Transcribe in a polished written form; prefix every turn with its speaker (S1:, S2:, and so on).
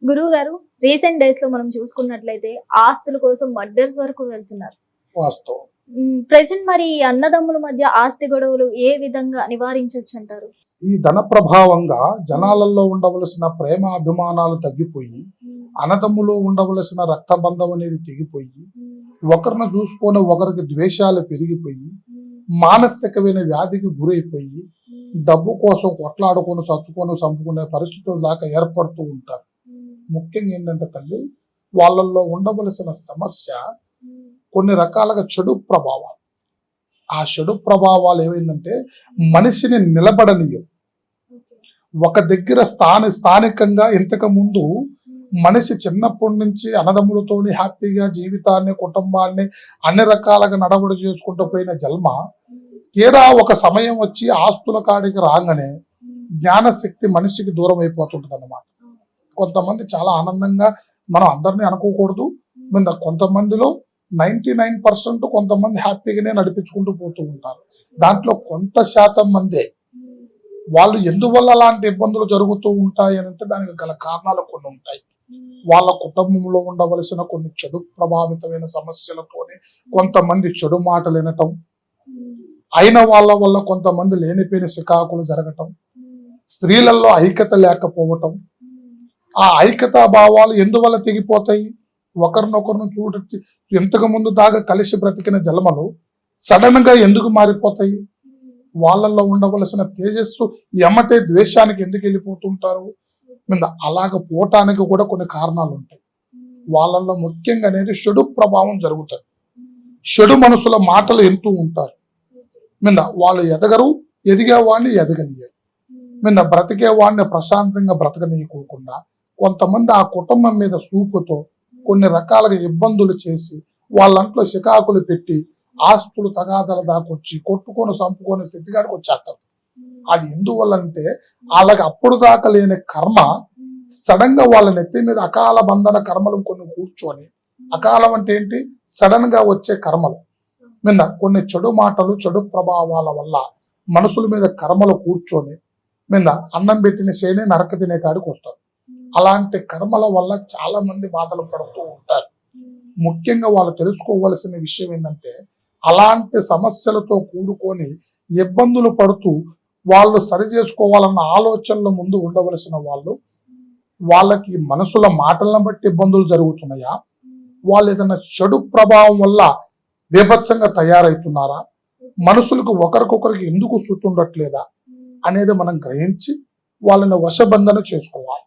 S1: గురువు గారు, recent days లో మనం చూసుకున్నట్లయితే ఆస్తుల కోసం మర్డర్స్ వరకు వెళ్తున్నారు.
S2: వాస్తవం.
S1: ప్రెసెంట్ మరి ఈ అన్నదమ్ముల మధ్య ఆస్తి గొడవలు ఏ విధంగా నివారించవచ్చు అంటారు?
S2: ఈ ధన ప్రభావంగా జనాలలో ఉండవలసిన ప్రేమ అభిమానాలు తగ్గిపోయి, అన్నదమ్ములో ఉండవలసిన రక్తబంధం అనేది తెగిపోయి, ఒకరిని చూసుకొని ఒకరికి ద్వేషాలు పెరిగిపోయి, మానసికమైన వ్యాధికి గురైపోయి, డబ్బు కోసం కొట్లాడుకొని చంపుకునే పరిస్థితుల దాకా ఏర్పడుతూ ఉంటారు. ముఖ్యంగా ఏంటంటే తల్లి, వాళ్ళల్లో ఉండవలసిన సమస్య కొన్ని రకాలుగా చెడు ప్రభావాలు. ఆ చెడు ప్రభావాలు ఏమైందంటే మనిషిని నిలబడనీయం. ఒక దగ్గర స్థానికంగా ఇంతకు ముందు మనిషి చిన్నప్పటి నుంచి అన్నదమ్ములతోని హ్యాపీగా జీవితాన్ని, కుటుంబాన్ని అన్ని రకాలుగా నడవడి చేసుకుంటూ పోయిన జన్మ తీరా ఒక సమయం వచ్చి ఆస్తుల కాడికి రాగానే జ్ఞానశక్తి మనిషికి దూరం అయిపోతుంటది అన్నమాట. కొంతమంది చాలా ఆనందంగా, మనం అందరినీ అనుకోకూడదు, కొంతమందిలో 99% కొంతమంది హ్యాపీగానే నడిపించుకుంటూ పోతూ ఉంటారు. దాంట్లో కొంత శాతం మందే వాళ్ళు ఎందువల్ల అలాంటి ఇబ్బందులు జరుగుతూ ఉంటాయి అని అంటే దానికి గల కారణాలు కొన్ని ఉంటాయి. వాళ్ళ కుటుంబంలో ఉండవలసిన కొన్ని చెడు ప్రభావితమైన సమస్యలతోనే కొంతమంది చెడు మాటలు వినటం, అయిన వాళ్ళ వల్ల కొంతమంది లేనిపోయిన సికాకులు జరగటం, స్త్రీలలో ఐక్యత లేకపోవటం. ఆ ఐక్యతా భావాలు ఎందువల్ల తెగిపోతాయి? ఒకరినొకరిని చూడొచ్చి ఇంతకు ముందు దాకా కలిసి బ్రతికిన జన్మలు సడన్ గా ఎందుకు మారిపోతాయి? వాళ్ళల్లో ఉండవలసిన తేజస్సు ఎమ్మటే ద్వేషానికి ఎందుకు వెళ్ళిపోతుంటారు? అలాగ పోవటానికి కూడా కొన్ని కారణాలు ఉంటాయి. వాళ్ళల్లో ముఖ్యంగా అనేది చెడు ప్రభావం జరుగుతుంది. చెడు మనసుల మాటలు వింటూ ఉంటారు. వాళ్ళు ఎదగరు, ఎదిగేవాడిని ఎదగనీయరు. బ్రతికేవాడిని ప్రశాంతంగా బ్రతకనీయకోకుండా కొంతమంది ఆ కుటుంబం మీద చూపుతో కొన్ని రకాలుగా ఇబ్బందులు చేసి వాళ్ళంట్లో చికాకులు పెట్టి ఆస్తులు తగాదాల దాకొచ్చి కొట్టుకొని చంపుకొని స్థితిగాడికి వచ్చేస్తారు. అది ఎందువల్లంటే వాళ్ళకి అప్పుడు దాకా లేని కర్మ సడన్ గా వాళ్ళ నెత్తి మీద అకాల బంధన కర్మలు కొన్ని కూర్చొని, అకాలం అంటే ఏంటి? సడన్ గా వచ్చే కర్మలు కొన్ని చెడు మాటలు, చెడు ప్రభావాల వల్ల మనుషుల మీద కర్మలు కూర్చొని అన్నం పెట్టిన సేనే నరక తినే కాడికి వస్తారు. అలాంటి కర్మల వల్ల చాలా మంది బాధలు పడుతూ ఉంటారు. ముఖ్యంగా వాళ్ళు తెలుసుకోవలసిన విషయం ఏంటంటే అలాంటి సమస్యలతో కూడుకొని ఇబ్బందులు పడుతూ వాళ్ళు సరి చేసుకోవాలన్న ఆలోచనల ముందు ఉండవలసిన వాళ్ళు, వాళ్ళకి మనసుల మాటలను బట్టి ఇబ్బందులు జరుగుతున్నాయా, వాళ్ళు ఏదైనా చెడు ప్రభావం వల్ల బీభత్సంగా తయారవుతున్నారా, మనుషులకు ఒకరికొకరికి ఎందుకు సుతుండట్లేదా అనేది మనం గ్రహించి వాళ్ళని వశబంధన చేసుకోవాలి.